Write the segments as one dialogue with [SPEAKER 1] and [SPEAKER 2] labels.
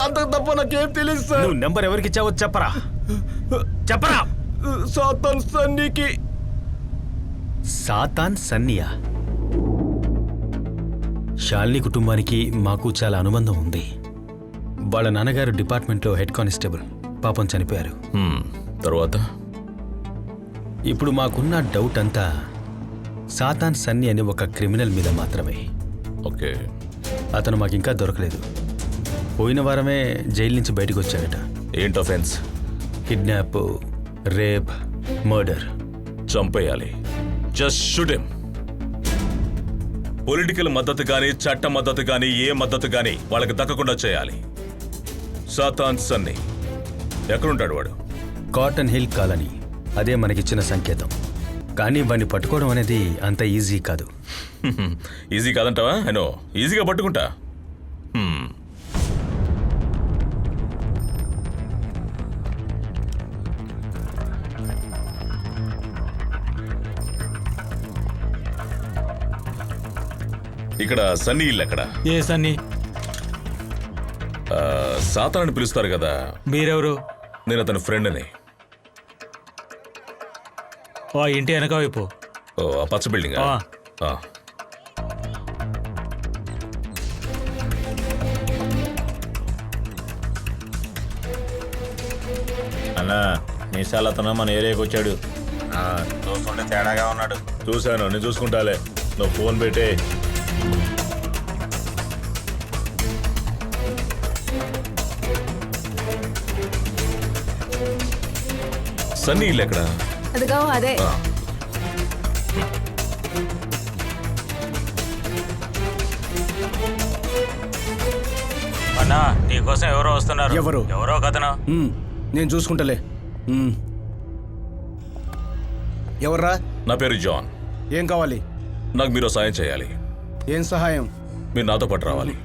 [SPEAKER 1] అంతకు తప్ప నాకేం తెలియదు సార్.
[SPEAKER 2] నువ్వు నెంబర్ ఎవరికి ఇచ్చావో చెప్పరా చెప్పరా.
[SPEAKER 1] సాతాన్ సన్నీకి.
[SPEAKER 2] సాతాన్ సన్నియా? శాలిని కుటుంబానికి మాకు చాలా అనుబంధం ఉంది. వాళ్ళ నాన్నగారు డిపార్ట్మెంట్లో హెడ్ కానిస్టేబుల్, పాపం చనిపోయారు.
[SPEAKER 3] తర్వాత
[SPEAKER 2] ఇప్పుడు మాకున్న డౌట్ అంతా సాతాన్ సన్ని అనే ఒక క్రిమినల్ మీద మాత్రమే.
[SPEAKER 3] ఓకే.
[SPEAKER 2] అతను మాకింకా దొరకలేదు. పోయిన వారమే జైలు నుంచి బయటకు వచ్చాడట.
[SPEAKER 3] ఏంటి అఫెన్స్?
[SPEAKER 2] Kidnap, rape, murder.
[SPEAKER 3] చంపేయాలి. Just shoot him. పొలిటికల్ మద్దతు కానీ, చట్ట మద్దతు కానీ, ఏ మద్దతు కానీ వాళ్ళకి దక్కకుండా చేయాలి. సాతాన్ సన్నీ ఎక్కడుంటాడు వాడు?
[SPEAKER 2] Cotton hill colony. అదే మనకిచ్చిన సంకేతం. కానీ వాడిని పట్టుకోవడం అనేది అంత ఈజీ కాదు.
[SPEAKER 3] ఈజీ కాదంటావా? అయినో ఈజీగా పట్టుకుంటా. ఇక్కడ సన్నీ ఇల్లు ఎక్కడ?
[SPEAKER 4] ఏ సన్నీ?
[SPEAKER 3] సాతాన్ని పిలుస్తారు కదా.
[SPEAKER 4] మీరెవరు?
[SPEAKER 3] నేను అతని ఫ్రెండ్ని.
[SPEAKER 4] ఓ ఇంటి వెనక వైపు.
[SPEAKER 3] ఓ ఆ పచ్చ బిల్డింగ్.
[SPEAKER 5] అన్నా మీసాల అతను మన ఏరియాకి వచ్చాడు. చూస్తుంటే తేడాగా ఉన్నాడు.
[SPEAKER 3] చూశాను, నేను చూసుకుంటాలే. నువ్వు ఫోన్ పెట్టే. సన్నీ ఇల్లు ఎక్కడ?
[SPEAKER 6] అదిగో అదే.
[SPEAKER 4] అన్నా నీకోసం ఎవరో వస్తున్నారు.
[SPEAKER 1] ఎవరు?
[SPEAKER 4] ఎవరో కథను.
[SPEAKER 1] నేను చూసుకుంటలే. ఎవర్రా?
[SPEAKER 3] నా పేరు జాన్.
[SPEAKER 1] ఏం కావాలి?
[SPEAKER 3] నాకు మీరు సాయం చేయాలి.
[SPEAKER 1] ఏం సహాయం?
[SPEAKER 3] మీరు నాతో పాటు రావాలి.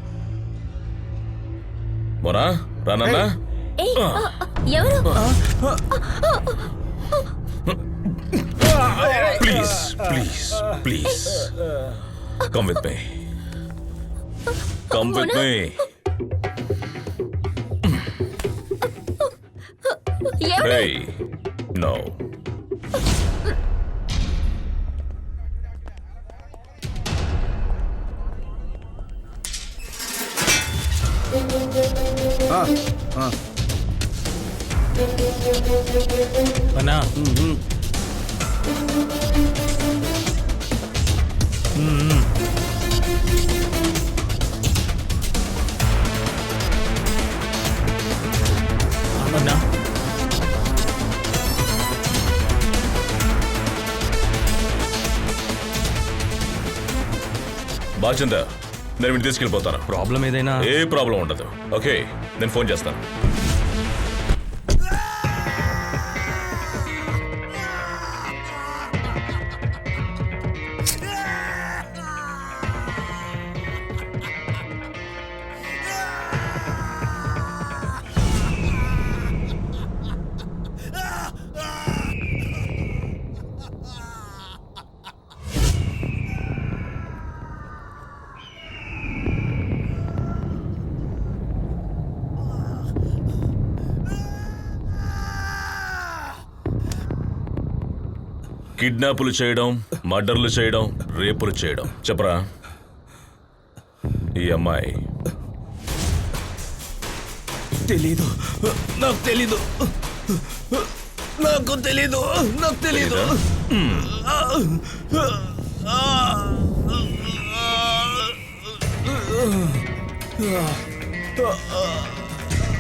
[SPEAKER 3] మోనా రానన్నా?
[SPEAKER 6] ఎవరు?
[SPEAKER 3] Please please please come with me. Come with me. Hey, no.
[SPEAKER 4] అన్నా అన్నా
[SPEAKER 3] బాచందా, నేను వీడిని తీసుకెళ్ళిపోతాను.
[SPEAKER 4] ప్రాబ్లం ఏదైనా?
[SPEAKER 3] ఏ ప్రాబ్లం ఉండదు. ఓకే, నేను ఫోన్ చేస్తాను. కిడ్నాపులు చేయడం, మర్డర్లు చేయడం, రేపులు చేయడం. చెప్పరా, ఈ అమ్మాయి?
[SPEAKER 1] తెలీదు, నాకు తెలీదు, నాకు తెలీదు, నాకు తెలీదు.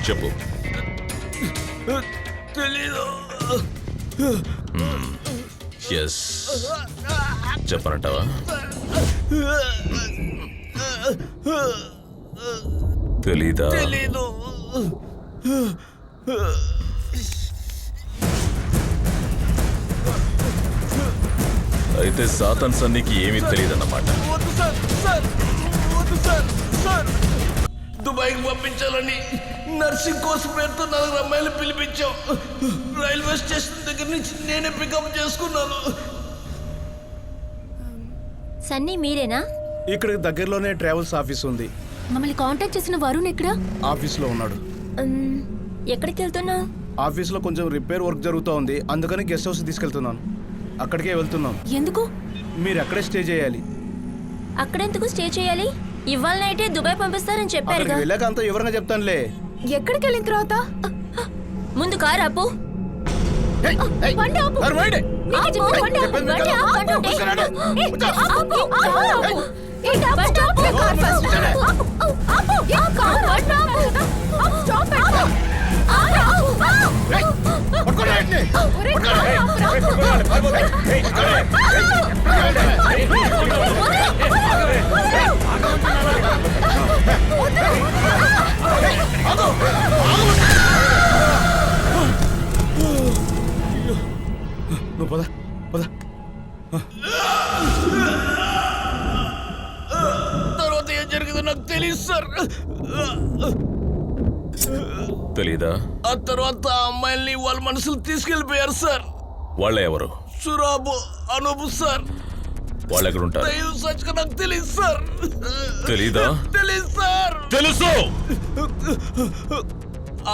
[SPEAKER 3] చెప్పు.
[SPEAKER 1] తెలీదు.
[SPEAKER 3] ఎస్, చెప్పనంటావా? తెలీదా?
[SPEAKER 1] తెలీదు.
[SPEAKER 3] అయితే సాతాన్ సన్నీకి ఏమీ తెలియదన్నమాట.
[SPEAKER 1] వద్దు సార్, సార్, వద్దు సార్, సార్. దుబాయ్కి పంపించాలని నర్సింగ్ కోర్స్ పేరుతో 4 అమ్మాయిలు పిలిపించాం. రైల్వే స్టేషన్ దగ్గర నుంచి నేనే పికప్ చేసుకున్నాను.
[SPEAKER 6] సన్నీ మీరేనా?
[SPEAKER 1] ఇక్కడికి దగ్గరలోనే ట్రావెల్స్ ఆఫీస్ ఉంది.
[SPEAKER 6] మమ్మల్ని కాంటాక్ట్ చేసిన వరుణ్ ఎక్కడ?
[SPEAKER 1] ఆఫీస్లో ఉన్నాడు.
[SPEAKER 6] ఎక్కడికి వెళ్తున్నావు?
[SPEAKER 7] ఆఫీస్లో కొంచెం రిపేర్ వర్క్ జరుగుతూ ఉంది, అందుకని గెస్ట్ హౌస్ తీసుకెళ్తున్నాను. అక్కడికే వెళ్తున్నాం.
[SPEAKER 6] ఎందుకు?
[SPEAKER 7] మీరు అక్కడే స్టే చేయాలి.
[SPEAKER 6] అక్కడెందుకు స్టే చేయాలి? ఇవాళ నైటే దుబాయ్ పంపిస్తారని చెప్పారుగా.
[SPEAKER 7] అక్కడికి వెళ్ళాక అంతా వివరంగా చెప్తానులే.
[SPEAKER 6] ఎక్కడికి వెళ్ళిన తర్వాత? ముందు కారు ఆపు.
[SPEAKER 7] ఏయ్, ఏయ్,
[SPEAKER 6] బండి ఆపు.
[SPEAKER 7] కారు పోయండి.
[SPEAKER 6] నీకు చెప్పాను, బండి ఆపు,
[SPEAKER 7] చెప్పేది
[SPEAKER 6] బండి
[SPEAKER 7] కదా.
[SPEAKER 6] ఆపు అంటుంటే.
[SPEAKER 7] కూర్చోనాడు.
[SPEAKER 6] ఏ, ఆపు, కారు ఆపు. ఏ, బండి ఆపు. Car first. ఆపు, ఆపు. ఏ, కారు బండి ఆపు. ఆపు, స్టాప్ పెట్టు. ఆపు, ఆపు.
[SPEAKER 7] ఏయ్, పట్టుకోండి ఆయన్ని.
[SPEAKER 6] ఒరేయ్,
[SPEAKER 7] పట్టుకోండి.
[SPEAKER 6] కారు ఆపురా.
[SPEAKER 7] ఏయ్, నువ్వు పద పద.
[SPEAKER 1] తర్వాత ఏం జరిగిందో నాకు తెలియదు సార్.
[SPEAKER 3] తెలీదా?
[SPEAKER 1] ఆ తర్వాత ఆ అమ్మాయిల్ని వాళ్ళ మనసులు తీసుకెళ్లిపోయారు సార్.
[SPEAKER 3] వాళ్ళ ఎవరు?
[SPEAKER 1] సురాబు, అనూపు సార్.
[SPEAKER 3] వాళ్ళు ఎక్కడుంటారు?
[SPEAKER 1] దైవం సచ్చుగా నాకు తెలియదు సార్.
[SPEAKER 3] తెలీదా?
[SPEAKER 1] తెలియదు సార్.
[SPEAKER 3] తెలుసు.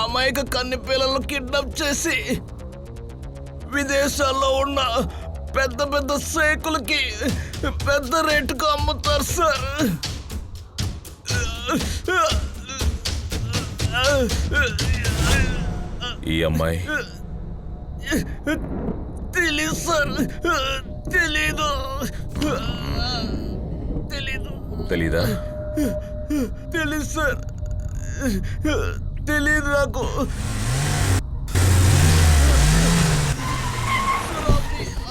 [SPEAKER 1] అమాయక కన్ని పిల్లలను కిడ్నాప్ చేసి విదేశాల్లో ఉన్న పెద్ద పెద్ద సేకులకి పెద్ద రేటుకు అమ్ముతారు సార్.
[SPEAKER 3] ఈ అమ్మాయి
[SPEAKER 1] తెలీదు సార్. తెలీదు. తెలీదు.
[SPEAKER 3] తెలీదా?
[SPEAKER 1] తెలీదు సార్. తెలీదు నాకు.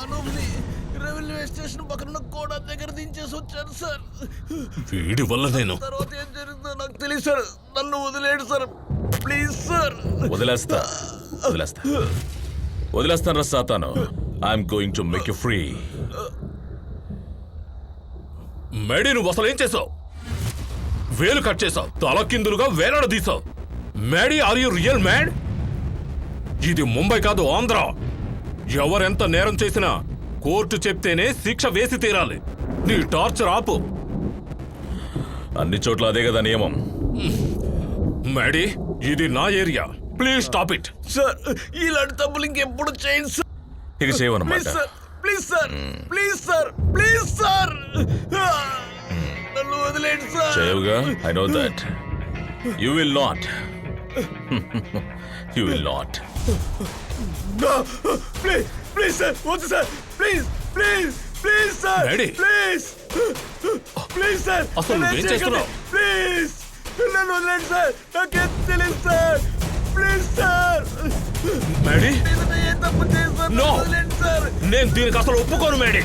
[SPEAKER 1] అనూప్ని రైల్వే స్టేషన్ పక్కన కోడా దగ్గర దించేసి వచ్చాను సార్.
[SPEAKER 3] వీడి వల్ల నేను
[SPEAKER 1] తర్వాత ఏం జరిగిందో నాకు తెలియదు సార్. నన్ను వదిలేడు సార్, ప్లీజ్ సార్.
[SPEAKER 3] వదిలేస్తా వదిలేస్తాను రా సాతాను. I'm going to make you free. Maddy, నువ్వు అసలు ఏం చేసావు? వేలు కట్ చేసావు, తల కిందులుగా వేలాడ తీసావు. మేడీ, ఆర్ యు రియల్ మ్యాడ్? ఇది ముంబై కాదు, ఆంధ్ర. ఎవరెంత నేరం చేసినా కోర్టు చెప్తేనే శిక్ష వేసి తీరాలి. నీ టార్చర్ ఆపు. అన్ని చోట్ల అదే కదా నియమం. మేడీ, ఇది నా area, please stop it.
[SPEAKER 1] Sir, ఇలాంటి తప్పులు ఇంకెప్పుడు చేయండి సార్.
[SPEAKER 3] ఇక
[SPEAKER 1] ప్లీజ్
[SPEAKER 3] చేయవన్నమాట.
[SPEAKER 1] Sir, please sir, please sir, please sir. నన్ను వదిలేండి సార్.
[SPEAKER 3] చేయవుగా, I know that. You will not. You will not.
[SPEAKER 1] Please, please sir, వద్దు sir, please, please, please sir,
[SPEAKER 3] daddy.
[SPEAKER 1] Please, please sir.
[SPEAKER 3] అసలు నువ్వేం చేస్తున్నావు?
[SPEAKER 1] Please నన్ను వదిలేండి సార్. నాకేం తెలియదు సార్. Please sir.
[SPEAKER 3] మేడీ,
[SPEAKER 1] నేను ఏ తప్పు చేశాను?
[SPEAKER 3] No.
[SPEAKER 1] వదిలేండి సార్.
[SPEAKER 3] నేను దీనికి అసలు ఒప్పుకోను మేడీ.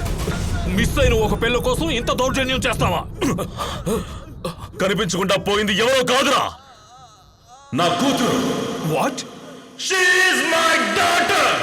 [SPEAKER 3] మిస్ అయిన ఒక పెళ్ళ కోసం ఇంత దౌర్జన్యం చేస్తావా? కనిపించకుండా పోయింది ఎవరో కాదురా, నా కూతురు. What? She is my daughter.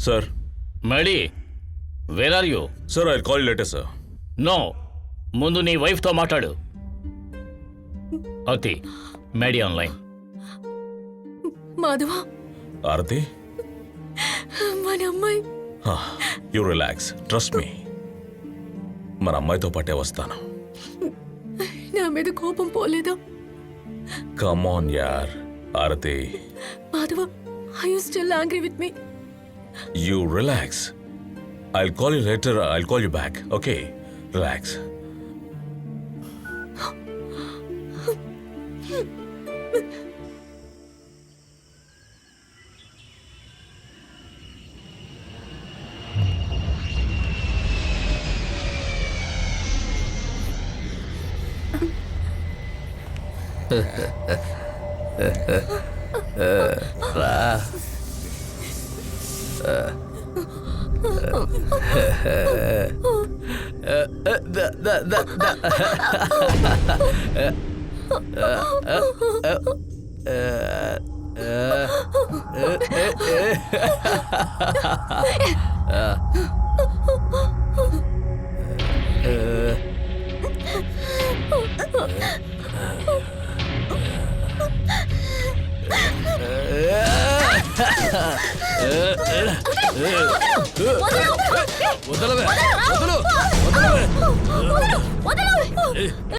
[SPEAKER 3] Sir,
[SPEAKER 8] మేడీ, where are you?
[SPEAKER 3] Sir, I call later sir.
[SPEAKER 8] No, ముందు నీ వైఫ్తో మాట్లాడు. అతి, మేడీ ఆన్లైన్.
[SPEAKER 6] మాధవ,
[SPEAKER 3] ఆరతి,
[SPEAKER 6] మన అమ్మాయి.
[SPEAKER 3] You relax, trust me. మన అమ్మాయితో పాటే వస్తాను.
[SPEAKER 6] నా మీద కోపం పోలేదా?
[SPEAKER 3] కమ్ ఆన్ యార్ ఆరతి.
[SPEAKER 6] Madhava, are you still angry with me?
[SPEAKER 3] You relax. I'll call you later. I'll call you back. Okay? Relax.
[SPEAKER 1] వదలవే, వదలు,
[SPEAKER 6] వదలు